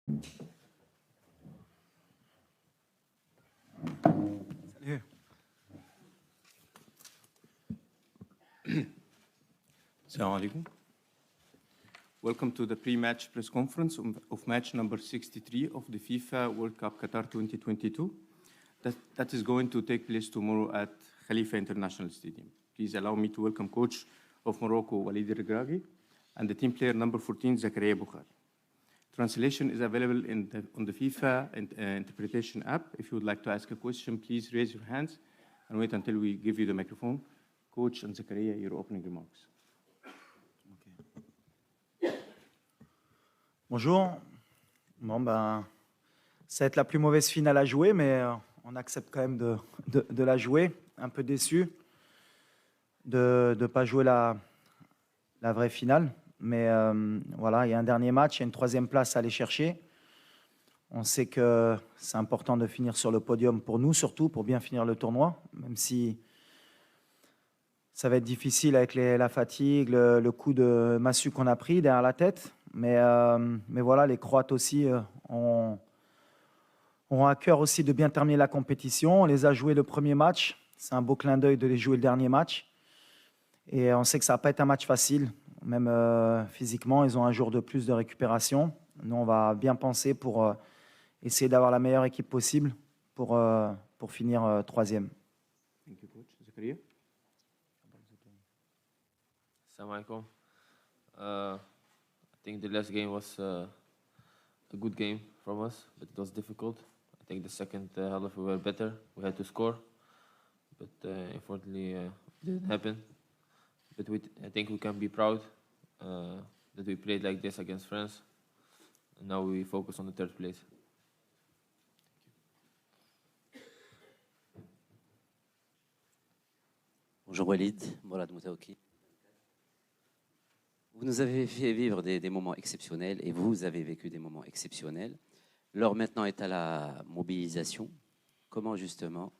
Salut. Assalamu alaikum. Welcome to the pre-match press conference of match number 63 of the FIFA World Cup Qatar 2022. That is going to take place tomorrow at Khalifa International Stadium. Please allow me to welcome coach of Morocco, Walid Regragui, and the team player number 14, Zakaria Bukhari. Translation is available on the FIFA interpretation app. If you would like to ask a question, please raise your hands and wait until we give you the microphone. Coach and Zakaria, your opening remarks. Bonjour. Bon, ça va être la plus mauvaise finale à jouer, mais on accepte quand même de la jouer. Un peu déçu de ne pas jouer la vraie finale. Mais voilà, il y a un dernier match, il y a une troisième place à aller chercher. On sait que c'est important de finir sur le podium pour nous, surtout pour bien finir le tournoi, même si ça va être difficile avec la fatigue, le coup de massue qu'on a pris derrière la tête. Mais voilà, les Croates aussi ont à cœur aussi de bien terminer la compétition. On les a joués le premier match. C'est un beau clin d'œil de les jouer le dernier match. Et on sait que ça ne va pas être un match facile. Même physiquement, ils ont un jour de plus de récupération. Nous, on va bien penser pour essayer d'avoir la meilleure équipe possible pour finir troisième. Thank you, coach. Zakaria? Assalamu alaikum. I think the last game was a good game from us, but it was difficult. I think the second half we were better. We had to score, but unfortunately it didn't happen. But I think we can be proud that we played like this against France, and now we focus on the third place. Bonjour Walid, Mourad Moutaouki. Vous nous avez fait vivre des moments exceptionnels et vous avez vécu des moments exceptionnels. L'heure maintenant est à la mobilisation. Comment justement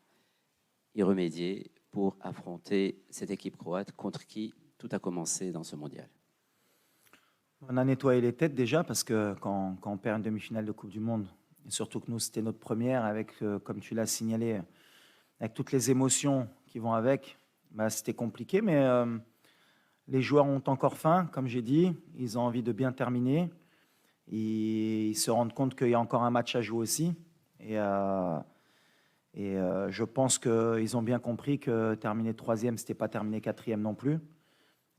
y remédier pour affronter cette équipe croate contre qui tout a commencé dans ce mondial? On a nettoyé les têtes déjà parce que quand on perd une demi-finale de Coupe du Monde, et surtout que nous c'était notre première avec, comme tu l'as signalé, avec toutes les émotions qui vont avec, c'était compliqué, mais les joueurs ont encore faim, comme j'ai dit, ils ont envie de bien terminer. Ils se rendent compte qu'il y a encore un match à jouer aussi. Et je pense qu'ils ont bien compris que terminer troisième, ce n'était pas terminer quatrième non plus.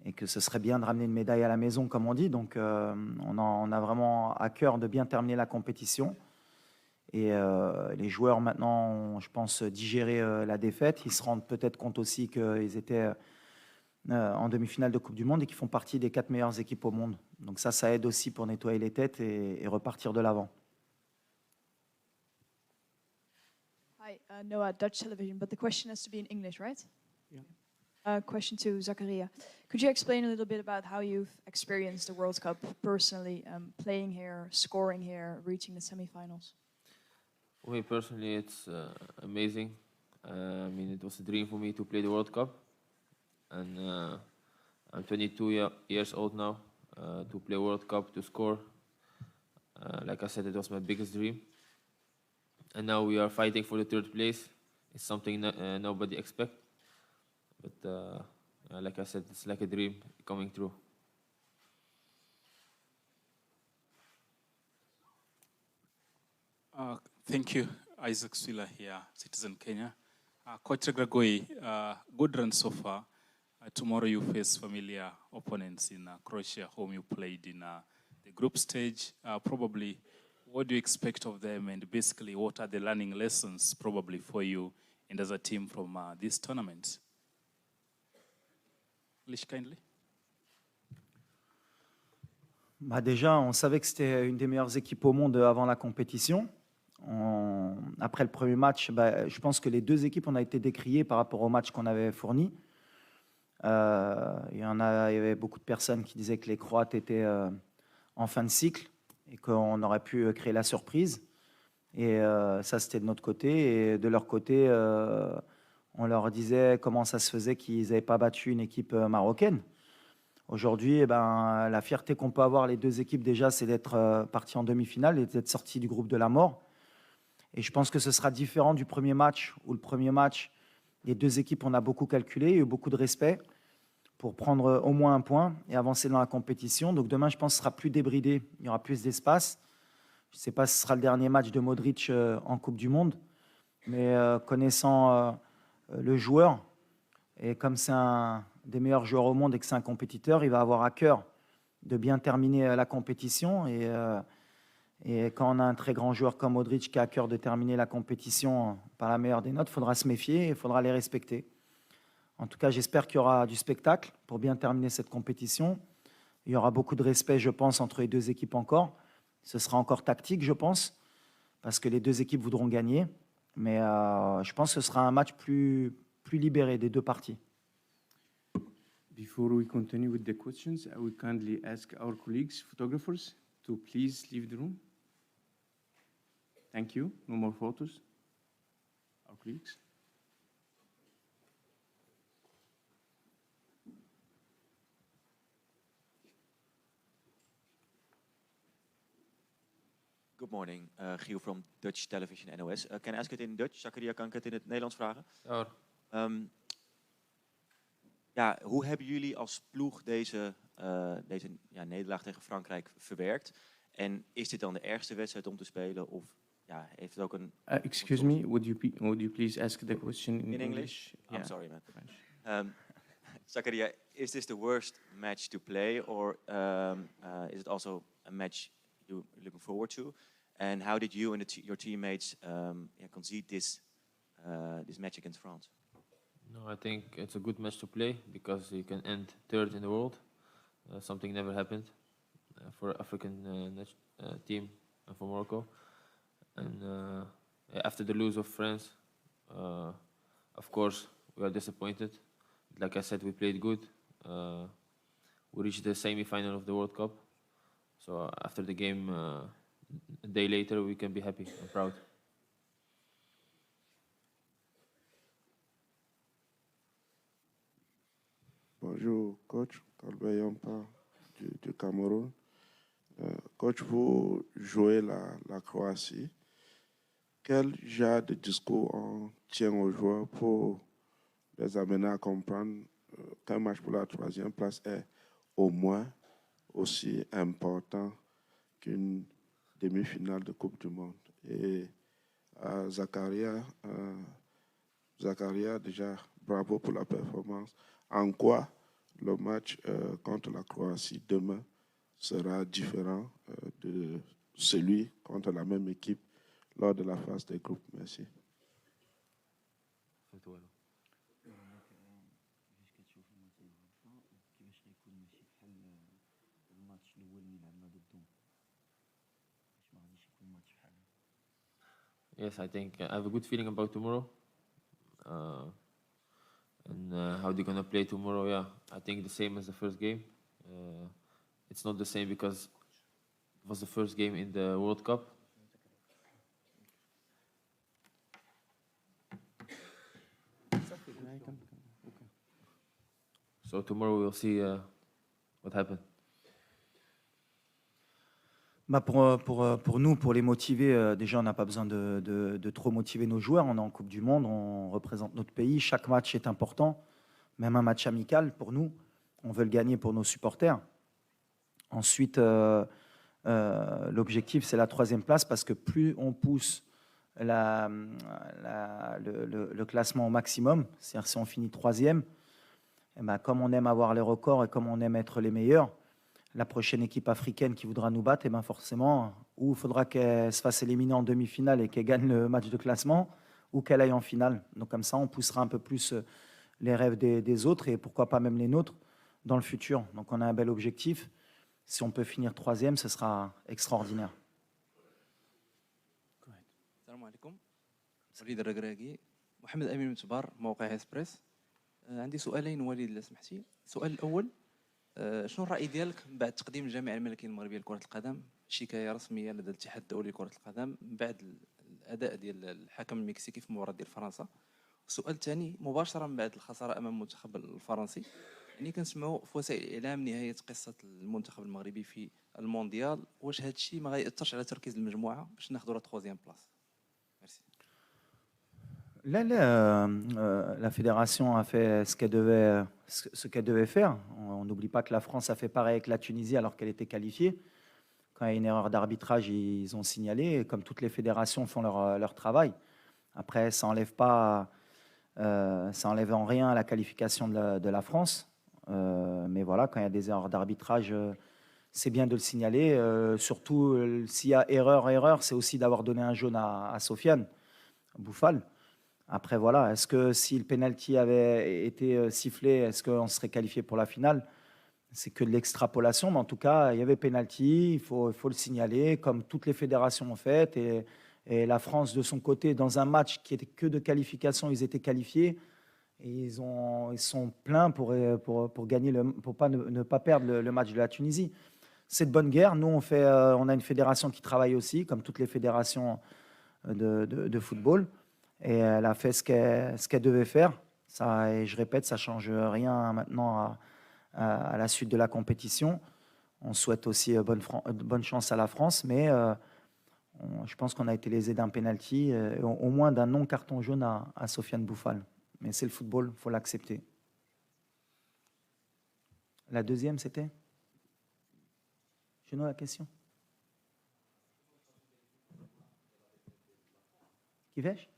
Et que ce serait bien de ramener une médaille à la maison, comme on dit. Donc, on a vraiment à cœur de bien terminer la compétition. Et les joueurs, maintenant, ont, je pense, digéré la défaite. Ils se rendent peut-être compte aussi qu'ils étaient en demi-finale de Coupe du Monde et qui font partie des 4 meilleures équipes au monde. Donc ça aide aussi pour nettoyer les têtes et repartir de l'avant. Hi, Noah, Dutch television, but the question has to be in English, right? Yeah. Question to Zakaria. Could you explain a little bit about how you've experienced the World Cup personally, playing here, scoring here, reaching the semifinals? For me personally, it's amazing. I mean, it was a dream for me to play the World Cup. And I'm 22 years old now, to play World Cup, to score. Like I said, it was my biggest dream. And now we are fighting for the third place. It's something nobody expects. But like I said, it's like a dream coming true. Thank you. Isaac Swila here, Citizen Kenya. Coach Regragui, good run so far. Tomorrow you face familiar opponents in Croatia, whom you played in the group stage. Probably, what do you expect of them, and basically what are the learning lessons probably for you and as a team from this tournament? English kindly. Déjà, on savait que c'était une des meilleures équipes au monde avant la compétition. Après le premier match, je pense que les deux équipes ont été décriées par rapport au match qu'on avait fourni. Il y avait beaucoup de personnes qui disaient que les Croates étaient en fin de cycle et qu'on aurait pu créer la surprise. Et ça, c'était de notre côté. Et de leur côté, on leur disait comment ça se faisait qu'ils n'avaient pas battu une équipe marocaine. Aujourd'hui, la fierté qu'on peut avoir les deux équipes déjà, c'est d'être partis en demi-finale et d'être sortis du groupe de la mort. Et je pense que ce sera différent du premier match, où le premier match, les deux équipes, on a beaucoup calculé, eu beaucoup de respect pour prendre au moins un point et avancer dans la compétition. Donc demain, je pense que ce sera plus débridé, il y aura plus d'espace. Je ne sais pas si ce sera le dernier match de Modric en Coupe du Monde, mais connaissant le joueur, et comme c'est un des meilleurs joueurs au monde et que c'est un compétiteur, il va avoir à cœur de bien terminer la compétition. Et quand on a un très grand joueur comme Modric qui a à cœur de terminer la compétition par la meilleure des notes, il faudra se méfier et il faudra les respecter. En tout cas, j'espère qu'il y aura du spectacle pour bien terminer cette compétition. Il y aura beaucoup de respect, je pense, entre les deux équipes encore. Ce sera encore tactique, je pense, parce que les deux équipes voudront gagner. Mais je pense que ce sera un match plus libéré des deux parties. Before we continue with the questions, I would kindly ask our colleagues, photographers, to please leave the room. Thank you. No more photos. Our colleagues. Good morning, Giel from Dutch Television NOS. Can I ask it in Dutch? Zakaria, kan ik het in het Nederlands vragen? Ja, Ja, hoe hebben jullie als ploeg deze nederlaag tegen Frankrijk verwerkt? En is dit dan de ergste wedstrijd om te spelen? Of ja, heeft het ook een... Excuse me, would you please ask the question in English? Yeah. I'm sorry, man. Zakaria, is this the worst match to play? Or is it also a match you're looking forward to? And how did you and your teammates concede this match against France? no, I think it's a good match to play because you can end third in the world. Something never happened for an African team and for Morocco. And after the lose of France, of course, we are disappointed. Like I said, we played good. We reached the semi-final of the World Cup. So after the game, a day later, we can be happy and proud. Bonjour, coach. Kalbe Yampa du Cameroun. Coach, vous jouez la Croatie. Quel genre de discours on tient aux joueurs pour les amener à comprendre qu'un match pour la troisième place est au moins aussi important qu'une demi-finale de Coupe du Monde? Et Zakaria, déjà, bravo pour la performance. En quoi le match contre la Croatie demain sera différent de celui contre la même équipe lors de la phase des groupes? Merci. Yes, I think I have a good feeling about tomorrow. And how they're gonna play tomorrow, yeah, I think the same as the first game. It's not the same because it was the first game in the World Cup. So tomorrow we'll see what happened. Pour nous, pour les motiver, déjà, on n'a pas besoin de trop motiver nos joueurs. On est en Coupe du Monde, on représente notre pays. Chaque match est important, même un match amical pour nous. On veut le gagner pour nos supporters. Ensuite, l'objectif, c'est la troisième place parce que plus on pousse le classement au maximum, c'est-à-dire si on finit troisième, et comme on aime avoir les records et comme on aime être les meilleurs, la prochaine équipe africaine qui voudra nous battre, forcément, ou il faudra qu'elle se fasse éliminer en demi-finale et qu'elle gagne le match de classement, ou qu'elle aille en finale. Donc comme ça, on poussera un peu plus les rêves des autres et pourquoi pas même les nôtres dans le futur. Donc on a un bel objectif. Si on peut finir troisième, ce sera extraordinaire. السلام عليكم. وليد الركراكي. محمد أمين متبار، موقع إسبريس. عندي سؤالين وليد لو سمحتي. السؤال الأول، شنو الرأي ديالك بعد تقديم الجامعة الملكية المغربية لكرة القدم شكاية رسمية لدى الاتحاد الدولي لكرة القدم بعد الأداء ديال الحكم المكسيكي في مباراة ديال فرنسا؟ السؤال الثاني، مباشرة من بعد الخسارة أمام المنتخب الفرنسي، يعني كنسمعوا في وسائل الاعلام نهايه قصه المنتخب المغربي في المونديال، واش هذا الشيء ما غيأثرش على تركيز المجموعه باش ناخذوا لا 3e بلاص؟ ميرسي. Là, la fédération a fait ce qu'elle devait faire. On n'oublie pas que la France a fait pareil avec la Tunisie alors qu'elle était qualifiée. Quand il y a une erreur d'arbitrage, ils ont signalé. Et comme toutes les fédérations font leur travail. Après, ça enlève en rien la qualification de la France. Mais voilà, quand il y a des erreurs d'arbitrage, c'est bien de le signaler. Surtout, s'il y a erreur, c'est aussi d'avoir donné un jaune à Sofiane Bouffal. Après, voilà, est-ce que si le penalty avait été sifflé, est-ce qu'on serait qualifié pour la finale? C'est que de l'extrapolation, mais en tout cas, il y avait penalty, il faut le signaler, comme toutes les fédérations ont fait. Et la France, de son côté, dans un match qui était que de qualification, ils étaient qualifiés. Et ils sont pleins pour gagner pour ne pas perdre le match de la Tunisie. C'est de bonne guerre. Nous, on a une fédération qui travaille aussi, comme toutes les fédérations de football. Et elle a fait ce qu'elle devait faire. Ça, et je répète, ça ne change rien maintenant à la suite de la compétition. On souhaite aussi bonne chance à la France, mais je pense qu'on a été lésé d'un penalty, au moins d'un non-carton jaune à Sofiane Bouffal. Mais c'est le football, il faut l'accepter. La deuxième, c'était? Je n'ai la question. كيفاش؟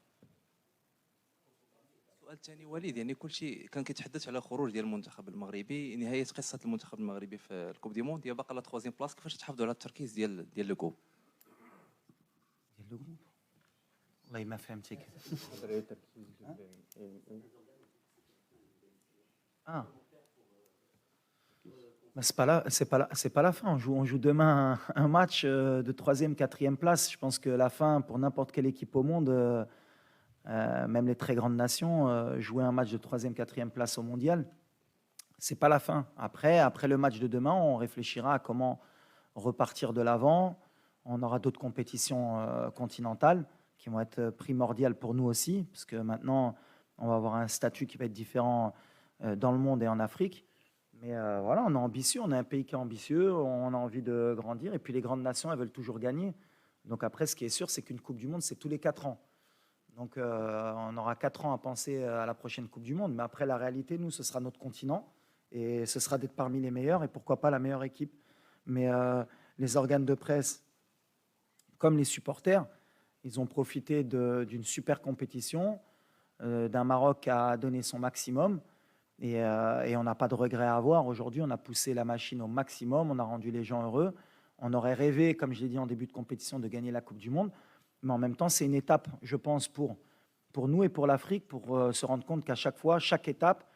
السؤال الثاني وليد، يعني كل شيء كان كيتحدث على خروج ديال المنتخب المغربي، نهايه قصه المنتخب المغربي في الكوب دي موند، هي باقا لا 3 بلاص. كيفاش تحافظوا على التركيز ديال لو كوب؟ والله ما فهمتك. Ah. Ben, c'est pas la fin. On joue demain un match de 3e, 4e place. Je pense que la fin, pour n'importe quelle équipe au monde, même les très grandes nations, jouer un match de 3e, 4e place au mondial, c'est pas la fin. Après le match de demain, on réfléchira à comment repartir de l'avant. On aura d'autres compétitions continentales qui vont être primordiales pour nous aussi, parce que maintenant, on va avoir un statut qui va être différent dans le monde et en Afrique. Mais voilà, on est ambitieux, on est un pays qui est ambitieux, on a envie de grandir, et puis les grandes nations, elles veulent toujours gagner. Donc après, ce qui est sûr, c'est qu'une Coupe du Monde, c'est tous les 4 ans. Donc on aura 4 ans à penser à la prochaine Coupe du Monde, mais après, la réalité, nous, ce sera notre continent, et ce sera d'être parmi les meilleurs, et pourquoi pas la meilleure équipe. Mais les organes de presse, comme les supporters, ils ont profité d'une super compétition, d'un Maroc qui a donné son maximum, et on n'a pas de regret à avoir. Aujourd'hui, on a poussé la machine au maximum, on a rendu les gens heureux. On aurait rêvé, comme je l'ai dit en début de compétition, de gagner la Coupe du Monde, mais en même temps, c'est une étape, je pense, pour nous et pour l'Afrique, pour se rendre compte qu'à chaque fois, chaque étape,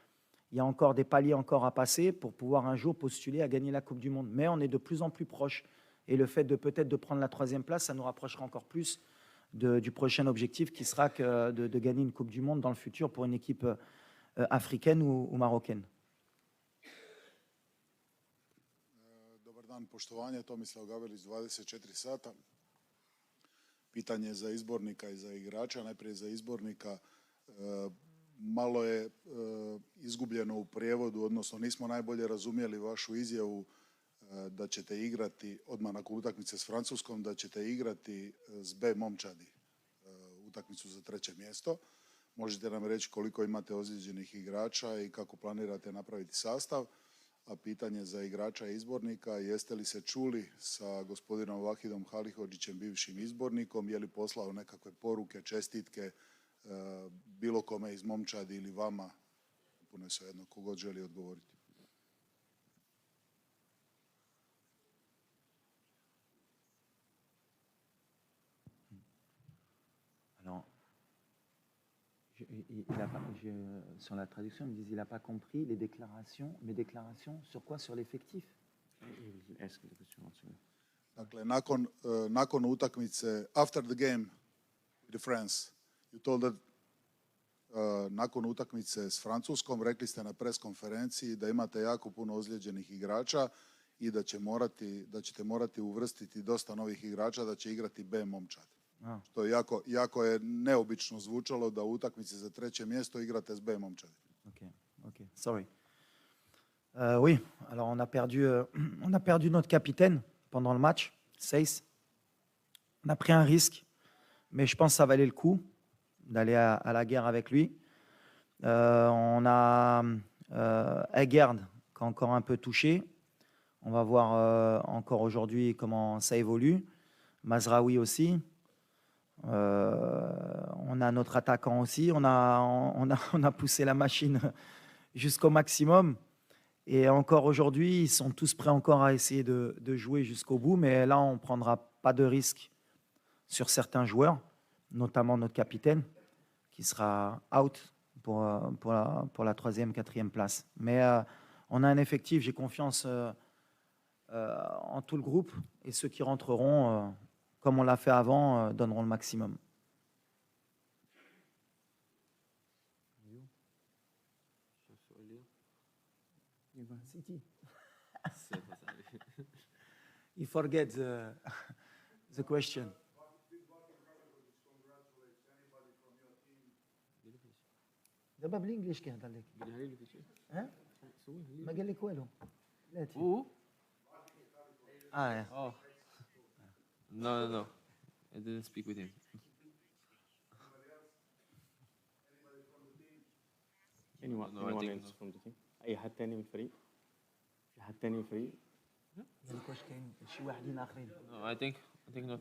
il y a encore des paliers encore à passer pour pouvoir un jour postuler à gagner la Coupe du Monde. Mais on est de plus en plus proche. Et le fait de peut-être de prendre la 3e place, ça nous rapprochera encore plus du prochain objectif qui sera de gagner une Coupe du Monde dans le futur pour une équipe africaine ou marocaine. Dobar dan, poštovanje, Tomislav Gavelić, 24 sata. Pitanje za izbornika i za igrača. Najprije za izbornika. Malo je izgubljeno u prijevodu, odnosno nismo najbolje razumjeli vašu izjavu da ćete igrati odmah nakon utakmice s Francuskom, da ćete igrati s B momčadi utakmicu za 3. mjesto. Možete nam reći koliko imate ozlijeđenih igrača i kako planirate napraviti sastav? A pitanje za igrača i izbornika, jeste li se čuli sa gospodinom Vahidom Halihodžićem, bivšim izbornikom, je li poslao nekakve poruke, čestitke bilo kome iz momčadi ili vama? Puno je svejedno, kogod želi odgovoriti. Sur la traduction, il me disait qu'il n'a pas compris mes déclarations sur quoi? Sur l'effectif. Dakle, nakon utakmice, after the game with France, you told that nakon utakmice s Francuskom rekli ste na pres konferenciji da imate jako puno ozlijeđenih igrača i da ćete morati uvrstiti dosta novih igrača, da će igrati B momčad. Što je jako je neobično zvučalo da u utakmici za 3. mjesto igrate s B momčadi. Ok, sorry. Oui, alors on a perdu notre capitaine pendant le match, Seyss. On a pris un risque, mais je pense que ça valait le coup d'aller à la guerre avec lui. On a Egerd qui est encore un peu touché. On va voir encore aujourd'hui comment ça évolue. Mazraoui aussi. On a notre attaquant aussi. On a poussé la machine jusqu'au maximum. Et encore aujourd'hui, ils sont tous prêts encore à essayer de jouer jusqu'au bout. Mais là, on ne prendra pas de risque sur certains joueurs, notamment notre capitaine, qui sera out pour la 3e, 4e place. Mais on a un effectif, j'ai confiance en tout le groupe. Et ceux qui rentreront, comme on l'a fait avant, donneront le maximum. You forget the question. دابا بالانجليش كيهضر لك ها ما قال لك والو لا Oh. No. I didn't speak with him. Anyone No, I think else no. from the team? أي حد تاني من الفريق؟ في حد تاني من الفريق؟ قال لك واش كاين شي واحدين اخرين No, I think not.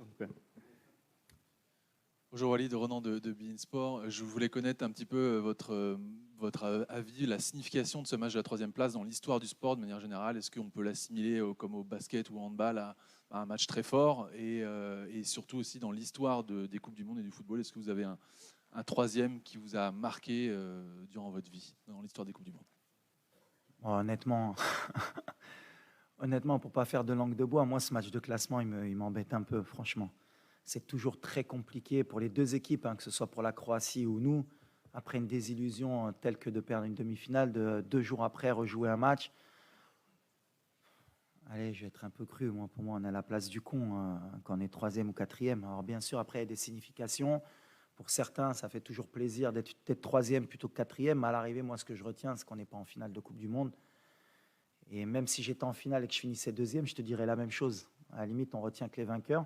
Bonjour Walid, Renan de Bein Sport. Je voulais connaître un petit peu votre avis, la signification de ce match de la 3e place dans l'histoire du sport de manière générale. Est-ce qu'on peut l'assimiler comme au basket ou au handball à un match très fort et surtout aussi dans l'histoire des Coupes du Monde et du football? Est-ce que vous avez un 3e qui vous a marqué durant votre vie dans l'histoire des Coupes du Monde? Honnêtement, pour ne pas faire de langue de bois, moi, ce match de classement, il m'embête un peu, franchement. C'est toujours très compliqué pour les deux équipes, que ce soit pour la Croatie ou nous, après une désillusion telle que de perdre une demi-finale, 2 jours après rejouer un match. Allez, je vais être un peu cru. Pour moi, on est à la place du con quand on est 3e ou 4e. Alors bien sûr, après, il y a des significations. Pour certains, ça fait toujours plaisir d'être 3e plutôt que 4e. Mais à l'arrivée, moi, ce que je retiens, c'est qu'on n'est pas en finale de Coupe du Monde. Et même si j'étais en finale et que je finissais 2e, je te dirais la même chose. À la limite, on retient que les vainqueurs.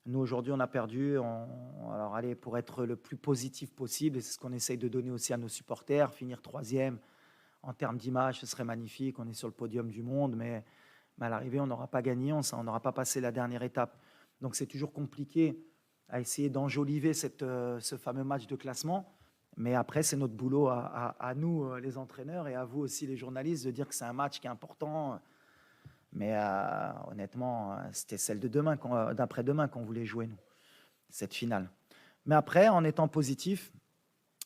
Nous, aujourd'hui, on a perdu. Alors, allez, pour être le plus positif possible, et c'est ce qu'on essaye de donner aussi à nos supporters, finir 3e, en termes d'image, ce serait magnifique. On est sur le podium du monde, mais à l'arrivée, on n'aura pas gagné, on n'aura pas passé la dernière étape. Donc, c'est toujours compliqué à essayer d'enjoliver ce fameux match de classement. Mais après, c'est notre boulot à nous, les entraîneurs, et à vous aussi, les journalistes, de dire que c'est un match qui est important. Mais honnêtement, c'était celle de demain, d'après-demain qu'on voulait jouer, nous, cette finale. Mais après, en étant positif,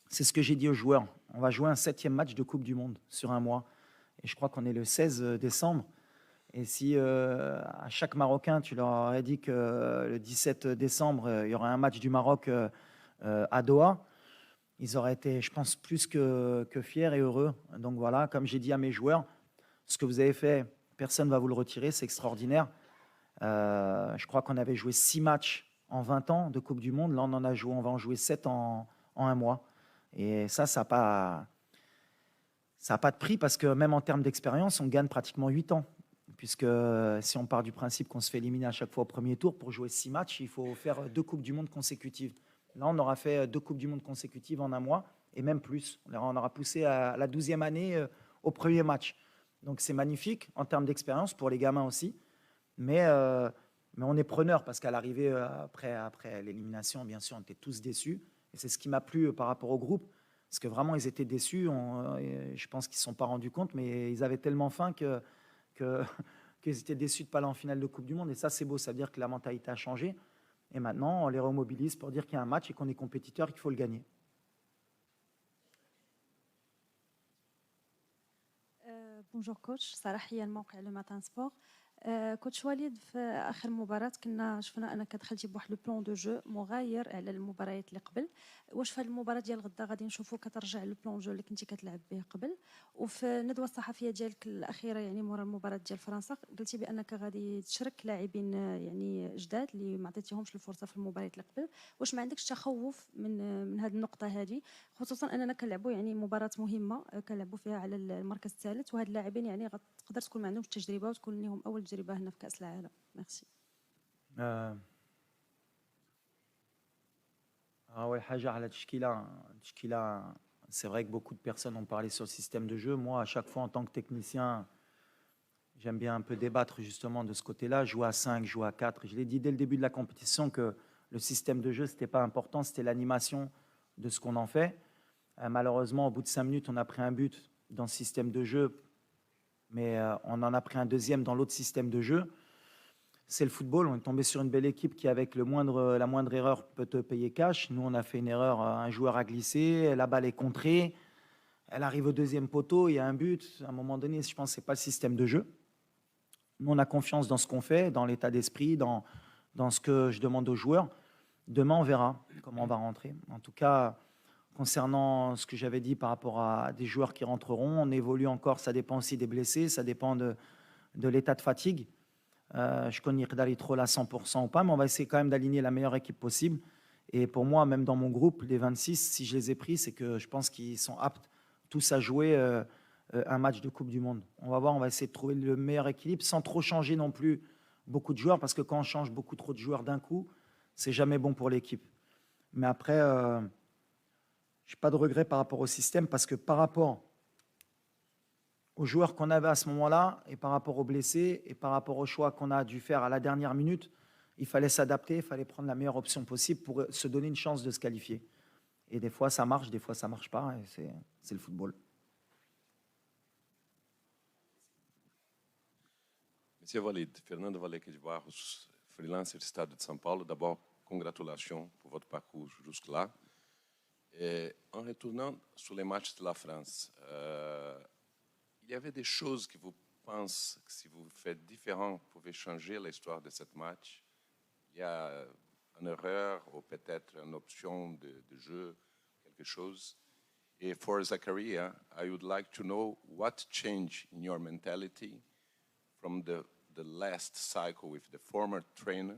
c'est ce que j'ai dit aux joueurs. On va jouer un 7e match de Coupe du Monde sur un mois. Et je crois qu'on est le 16 décembre. Et si à chaque Marocain, tu leur aurais dit que le 17 décembre, il y aura un match du Maroc à Doha, ils auraient été, je pense, plus que fiers et heureux. Donc voilà, comme j'ai dit à mes joueurs, ce que vous avez fait, personne ne va vous le retirer, c'est extraordinaire. Je crois qu'on avait joué 6 matchs en 20 ans de Coupe du Monde. Là, on va en jouer 7 en un mois. Et ça n'a pas de prix parce que même en termes d'expérience, on gagne pratiquement 8 ans. Puisque si on part du principe qu'on se fait éliminer à chaque fois au premier tour, pour jouer 6 matchs, il faut faire 2 Coupes du Monde consécutives. Là, on aura fait 2 Coupes du Monde consécutives en un mois, et même plus. On aura poussé à la 12e année au premier match. Donc c'est magnifique en termes d'expérience pour les gamins aussi. Mais on est preneur parce qu'à l'arrivée, après l'élimination, bien sûr, on était tous déçus. Et c'est ce qui m'a plu par rapport au groupe. Parce que vraiment, ils étaient déçus. Je pense qu'ils ne se sont pas rendus compte, mais ils avaient tellement faim qu'ils étaient déçus de ne pas aller en finale de Coupe du Monde. Et ça, c'est beau. Ça veut dire que la mentalité a changé. Et maintenant, on les remobilise pour dire qu'il y a un match et qu'on est compétiteur et qu'il faut le gagner. Bonjour coach, Sarah Hiyan, موقع Le Matin Sport. كوتش وليد في اخر مباراه كنا شفنا انك دخلتي بواحد لو بلان دو جو مغاير على المباريات اللي قبل. واش في هذه المباراه ديال غدا غادي نشوفوا كترجع لو بلان جو اللي كنتي كتلعب به قبل؟ وفي الندوه الصحفيه ديالك الاخيره يعني مورا المباراه ديال فرنسا قلتي بانك غادي تشرك لاعبين يعني جداد اللي ما عطيتيهمش الفرصه في المباريات اللي قبل. واش ما عندكش تخوف من هذه النقطه هذه، خصوصا اننا كنلعبوا يعني مباراه مهمه كنلعبوا فيها على المركز الثالث، وهاد اللاعبين يعني غتقدر تكون ما عندهمش تجربه وتكون لهم اول تجربه هنا في كاس العالم. ميرسي. أول حاجة على التشكيلة c'est vrai que beaucoup de personnes ont parlé sur le système de jeu. Moi, à chaque fois, en tant que technicien, j'aime bien un peu débattre justement de ce côté-là, jouer à 5, jouer à 4. Je l'ai dit dès le début de la compétition que le système de jeu, ce n'était pas important, c'était l'animation de ce qu'on en fait. Malheureusement, au bout de 5 minutes, on a pris un but dans ce système de jeu, mais on en a pris un deuxième dans l'autre système de jeu. C'est le football, on est tombé sur une belle équipe qui, avec la moindre erreur, peut te payer cash. Nous, on a fait une erreur, un joueur a glissé, la balle est contrée, elle arrive au deuxième poteau, il y a un but. À un moment donné, je pense que ce n'est pas le système de jeu. Nous, on a confiance dans ce qu'on fait, dans l'état d'esprit, dans ce que je demande aux joueurs. Demain, on verra comment on va rentrer. En tout cas, concernant ce que j'avais dit par rapport à des joueurs qui rentreront, on évolue encore, ça dépend aussi des blessés, ça dépend de l'état de fatigue. Je connais d'aller trop à 100% ou pas, mais on va essayer quand même d'aligner la meilleure équipe possible. Et pour moi, même dans mon groupe, les 26, si je les ai pris, c'est que je pense qu'ils sont aptes tous à jouer un match de Coupe du Monde. On va voir, on va essayer de trouver le meilleur équilibre sans trop changer non plus beaucoup de joueurs, parce que quand on change beaucoup trop de joueurs d'un coup, c'est jamais bon pour l'équipe. Mais après, je n'ai pas de regret par rapport au système, parce que par rapport aux joueurs qu'on avait à ce moment-là, et par rapport aux blessés, et par rapport au choix qu'on a dû faire à la dernière minute, il fallait s'adapter, il fallait prendre la meilleure option possible pour se donner une chance de se qualifier. Et des fois, ça marche, des fois, ça ne marche pas, et c'est le football. Monsieur Walid, Fernando Valeque de Barros, freelancer Estado de São Paulo. D'abord, congratulations pour votre parcours jusque-là. Et en retournant sur les matchs de la France, il y avait des choses que vous pensez que si vous faites différent, vous pouvez changer l'histoire de ce match. Il y a une erreur ou peut-être une option de jeu, quelque chose. Et for Zakaria, I would like to know what changed in your mentality from the last cycle with the former trainer,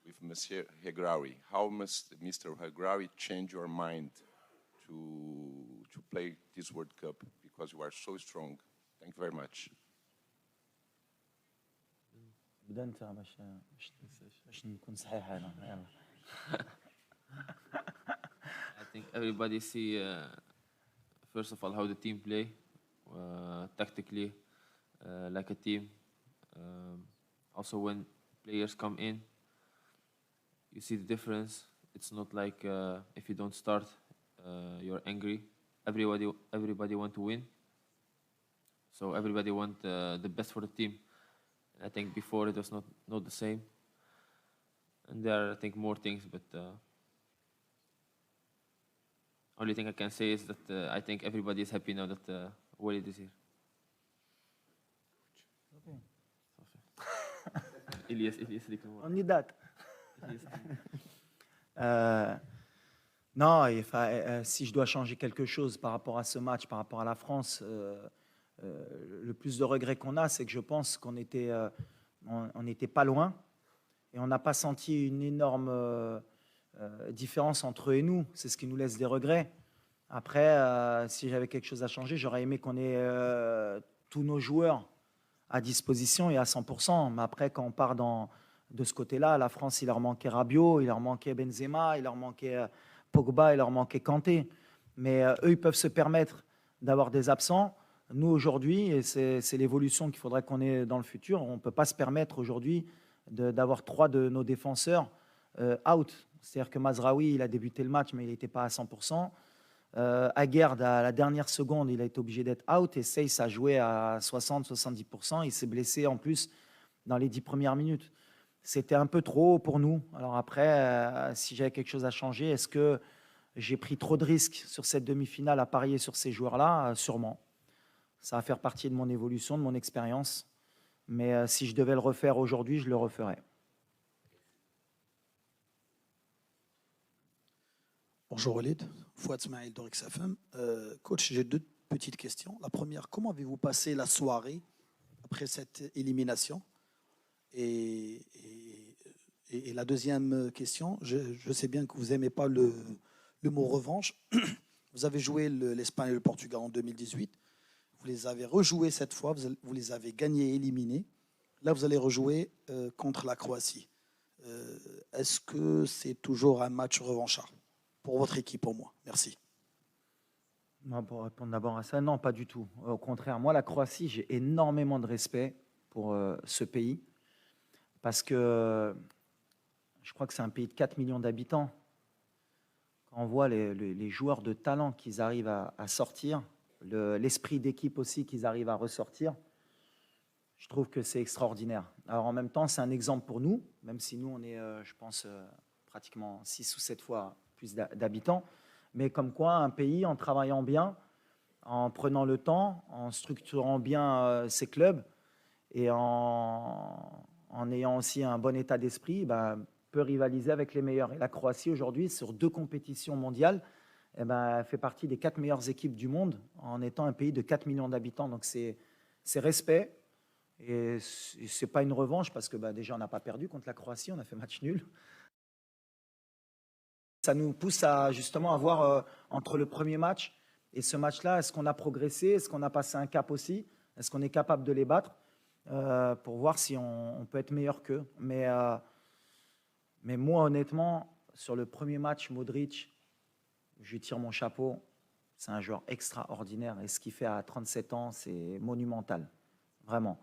with Monsieur Regragui. How must Mr. Regragui change your mind to play this World Cup, because you are so strong? Thank you very much. I think everybody see first of all how the team play tactically like a team. Also when players come in, you see the difference. It's not like if you don't start, you're angry. Everybody want to win. So everybody want the best for the team. I think before it was not the same. And there are, I think, more things, but only thing I can say is that I think everybody is happy now that Walid is here. Elias, On y date. Non, si je dois changer quelque chose par rapport à ce match, par rapport à la France, le plus de regrets qu'on a, c'est que je pense qu'on était, on n'était pas loin et on n'a pas senti une énorme différence entre eux et nous. C'est ce qui nous laisse des regrets. Après, si j'avais quelque chose à changer, j'aurais aimé qu'on ait tous nos joueurs à disposition et à 100%. Mais après, quand on part de ce côté-là, la France, il leur manquait Rabiot, il leur manquait Benzema, il leur manquait Pogba, il leur manquait Kanté. Mais eux, ils peuvent se permettre d'avoir des absents. Nous, aujourd'hui, et c'est l'évolution qu'il faudrait qu'on ait dans le futur, on ne peut pas se permettre aujourd'hui d'avoir 3 de nos défenseurs out. C'est-à-dire que Mazraoui, il a débuté le match, mais il n'était pas à 100%. Aguerd, à la dernière seconde, il a été obligé d'être out. Et Seyss a joué à 60-70%. Il s'est blessé en plus dans les 10 premières minutes. C'était un peu trop pour nous. Alors après, si j'avais quelque chose à changer, est-ce que j'ai pris trop de risques sur cette demi-finale à parier sur ces joueurs-là? Sûrement. Ça va faire partie de mon évolution, de mon expérience. Mais si je devais le refaire aujourd'hui, je le referais. Bonjour Walid, Fouad Smaïl d'Orix FM. Coach, j'ai deux petites questions. La première, comment avez-vous passé la soirée après cette élimination? Et la deuxième question, je sais bien que vous n'aimez pas le mot revanche. Vous avez joué l'Espagne et le Portugal en 2018. Vous les avez rejoués cette fois, vous les avez gagnés et éliminés. Là, vous allez rejouer contre la Croatie. Est-ce que c'est toujours un match revanchard pour votre équipe au moins? Merci. Non, pour répondre d'abord à ça, non, pas du tout. Au contraire, moi, la Croatie, j'ai énormément de respect pour ce pays parce que je crois que c'est un pays de 4 millions d'habitants. Quand on voit les joueurs de talent qu'ils arrivent à sortir, l'esprit d'équipe aussi qu'ils arrivent à ressortir, je trouve que c'est extraordinaire. Alors en même temps, c'est un exemple pour nous, même si nous, on est, je pense, pratiquement 6 ou 7 fois plus d'habitants. Mais comme quoi, un pays, en travaillant bien, en prenant le temps, en structurant bien ses clubs et en ayant aussi un bon état d'esprit, peut rivaliser avec les meilleurs. Et la Croatie, aujourd'hui, sur 2 compétitions mondiales, elle fait partie des 4 meilleures équipes du monde en étant un pays de 4 millions d'habitants. Donc c'est respect. Et ce n'est pas une revanche parce que déjà, on n'a pas perdu contre la Croatie, on a fait match nul. Ça nous pousse à justement à voir entre le premier match et ce match-là, est-ce qu'on a progressé, est-ce qu'on a passé un cap aussi, est-ce qu'on est capable de les battre pour voir si on peut être meilleur qu'eux. Mais moi, honnêtement, sur le premier match, Modric, je lui tire mon chapeau. C'est un joueur extraordinaire et ce qu'il fait à 37 ans, c'est monumental, vraiment.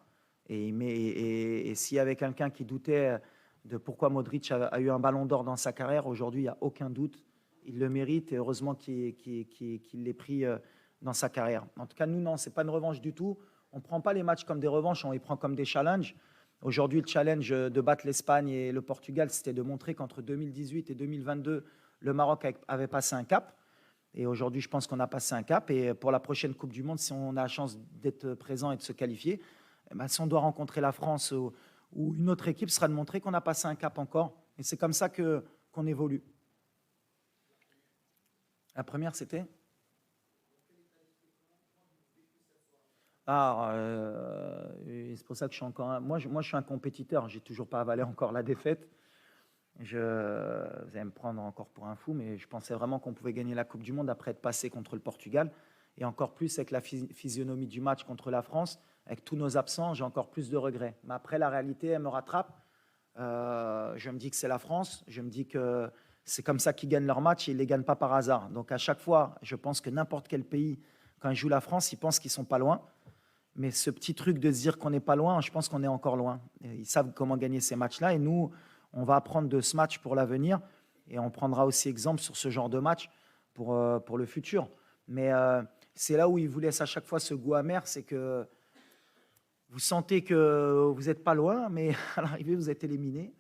Et s'il y avait quelqu'un qui doutait de pourquoi Modric a eu un ballon d'or dans sa carrière, aujourd'hui, il n'y a aucun doute. Il le mérite et heureusement qu'il l'ait pris dans sa carrière. En tout cas, nous, non, ce n'est pas une revanche du tout. On ne prend pas les matchs comme des revanches, on les prend comme des challenges. Aujourd'hui, le challenge de battre l'Espagne et le Portugal, c'était de montrer qu'entre 2018 et 2022, le Maroc avait passé un cap. Et aujourd'hui, je pense qu'on a passé un cap. Et pour la prochaine Coupe du Monde, si on a la chance d'être présent et de se qualifier, si on doit rencontrer la France ou une autre équipe, ce sera de montrer qu'on a passé un cap encore. Et c'est comme ça qu'on évolue. La première, c'était c'est pour ça que je suis encore... Moi, je suis un compétiteur. Je n'ai toujours pas avalé encore la défaite. Vous allez me prendre encore pour un fou, mais je pensais vraiment qu'on pouvait gagner la Coupe du Monde après être passé contre le Portugal. Et encore plus avec la physionomie du match contre la France, avec tous nos absents, j'ai encore plus de regrets. Mais après, la réalité, elle me rattrape. Je me dis que c'est la France. Je me dis que c'est comme ça qu'ils gagnent leur match et ils ne les gagnent pas par hasard. Donc à chaque fois, je pense que n'importe quel pays, quand ils jouent la France, ils pensent qu'ils ne sont pas loin. Mais ce petit truc de se dire qu'on n'est pas loin, je pense qu'on est encore loin. Et ils savent comment gagner ces matchs-là. Et nous, on va apprendre de ce match pour l'avenir. Et on prendra aussi exemple sur ce genre de match pour le futur. Mais c'est là où ils vous laissent à chaque fois ce goût amer, c'est que vous sentez que vous n'êtes pas loin, mais à l'arrivée, vous êtes éliminé.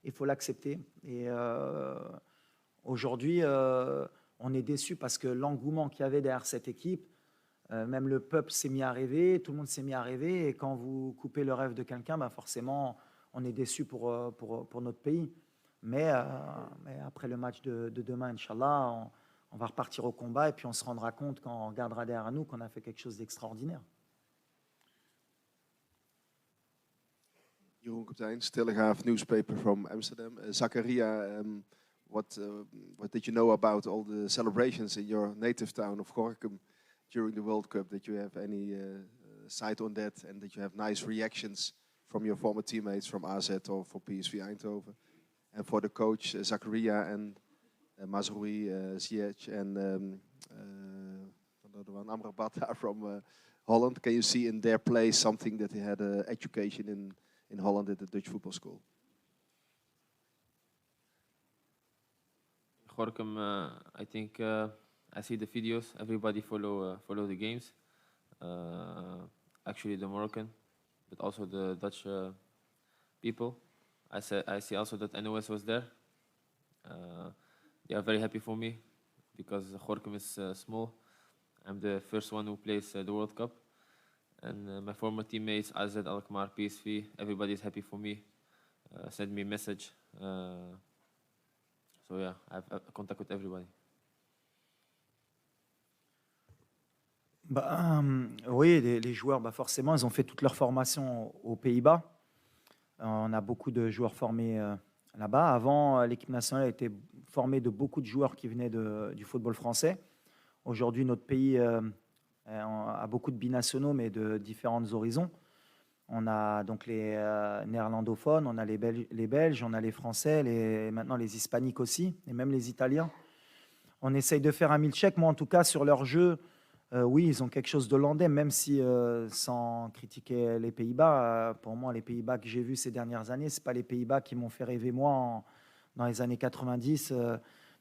Il faut l'accepter. Et aujourd'hui, on est déçus parce que l'engouement qu'il y avait derrière cette équipe, même le peuple s'est mis à rêver, tout le monde s'est mis à rêver. Et quand vous coupez le rêve de quelqu'un, forcément, on est déçus pour notre pays. Mais après le match de demain, Inch'Allah, on va repartir au combat et puis on se rendra compte quand on regardera derrière nous qu'on a fait quelque chose d'extraordinaire. Jeroen Kapteins, Telegraaf newspaper from Amsterdam. Zakaria, what did you know about all the celebrations in your native town of Gorinchem during the World Cup? Did you have any sight on that, and did you have nice reactions from your former teammates from AZ or for PSV Eindhoven? And for the coach, Zakaria and Mazroui, Ziyech, and another one, Amrabat from Holland. Can you see in their play something that they had education in Holland at the Dutch football school? Gorinchem, I think I see the videos. Everybody follow the games. Actually, the Moroccan, but also the Dutch people. I see also that NOS was there. They are very happy for me because Gorinchem is small. I'm the first one who plays the World Cup, And my former teammates, AZ, Alkmaar, PSV, everybody's happy for me. Send me a message. So yeah, I have contact with everybody. Oui, les joueurs, forcément, ils ont fait toute leur formation aux Pays-Bas. On a beaucoup de joueurs formés là-bas. Avant, l'équipe nationale a été formée de beaucoup de joueurs qui venaient du football français. Aujourd'hui, notre pays a beaucoup de binationaux, mais de différents horizons. On a donc les néerlandophones, on a les Belges, on a les Français, maintenant les Hispaniques aussi, et même les Italiens. On essaye de faire un Milchek. Moi, en tout cas, sur leur jeu, oui, ils ont quelque chose d'hollandais, même si, sans critiquer les Pays-Bas, pour moi, les Pays-Bas que j'ai vus ces dernières années, ce pas les Pays-Bas qui m'ont fait rêver, moi, dans les années 90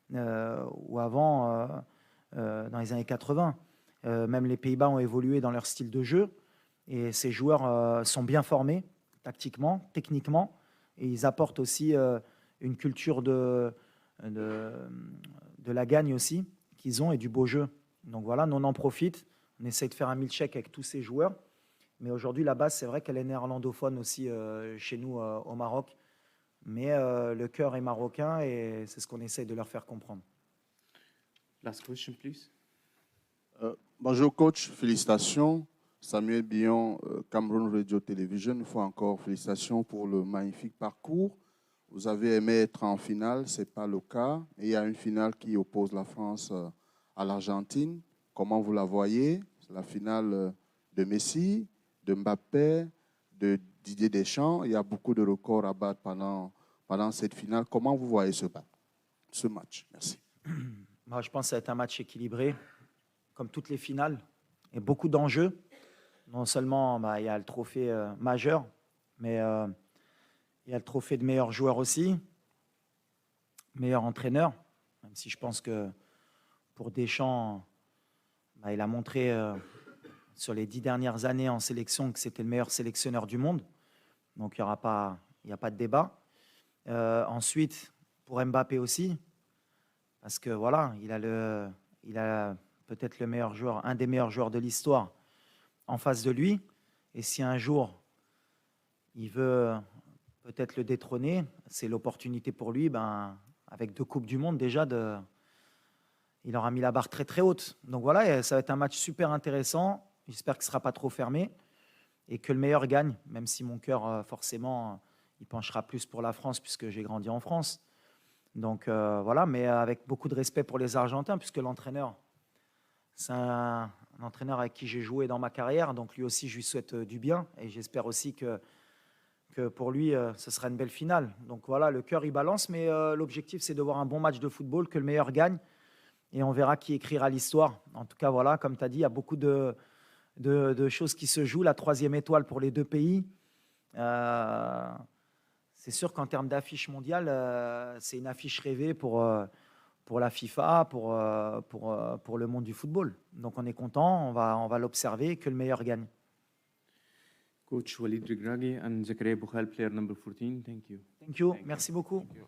ou avant, dans les années 80. Même les Pays-Bas ont évolué dans leur style de jeu. Et ces joueurs sont bien formés, tactiquement, techniquement. Et ils apportent aussi une culture de la gagne aussi qu'ils ont et du beau jeu. Donc voilà, nous on en profite. On essaie de faire un Milchek avec tous ces joueurs. Mais aujourd'hui, la base, c'est vrai qu'elle est néerlandophone aussi chez nous au Maroc. Mais le cœur est marocain et c'est ce qu'on essaie de leur faire comprendre. Last question, please. Bonjour coach, félicitations. Samuel Billon, Cameroun Radio Television. Une fois encore, félicitations pour le magnifique parcours. Vous avez aimé être en finale, ce n'est pas le cas. Et il y a une finale qui oppose la France à l'Argentine. Comment vous la voyez? C'est la finale de Messi, de Mbappé, de Didier Deschamps. Il y a beaucoup de records à battre pendant cette finale. Comment vous voyez ce match? Merci. Moi, je pense que ça va être un match équilibré, comme toutes les finales, et beaucoup d'enjeux. Non seulement il y a le trophée majeur, mais il y a le trophée de meilleur joueur aussi, meilleur entraîneur, même si je pense que pour Deschamps, il a montré sur les 10 dernières années en sélection que c'était le meilleur sélectionneur du monde. Donc il n'y a pas de débat. Ensuite, pour Mbappé aussi, parce que voilà, il a peut-être le meilleur joueur, un des meilleurs joueurs de l'histoire en face de lui. Et si un jour il veut peut-être le détrôner, c'est l'opportunité pour lui, avec 2 Coupes du Monde déjà, il aura mis la barre très très haute. Donc voilà, ça va être un match super intéressant. J'espère que ce ne sera pas trop fermé et que le meilleur gagne, même si mon cœur, forcément, il penchera plus pour la France puisque j'ai grandi en France. Donc voilà, mais avec beaucoup de respect pour les Argentins, puisque l'entraîneur, c'est un entraîneur avec qui j'ai joué dans ma carrière, donc lui aussi je lui souhaite du bien et j'espère aussi que pour lui ce sera une belle finale. Donc voilà, le cœur il balance, mais l'objectif c'est de voir un bon match de football, que le meilleur gagne et on verra qui écrira l'histoire. En tout cas voilà, comme tu as dit, il y a beaucoup de choses qui se jouent, la 3e étoile pour les 2 pays. C'est sûr qu'en termes d'affiche mondiale, c'est une affiche rêvée pour la FIFA, pour le monde du football. Donc on est content, on va l'observer, que le meilleur gagne. Coach Walid Regragui and Zakaria Boukhal, player number 14. Thank you. Thank you. Merci beaucoup. Thank you.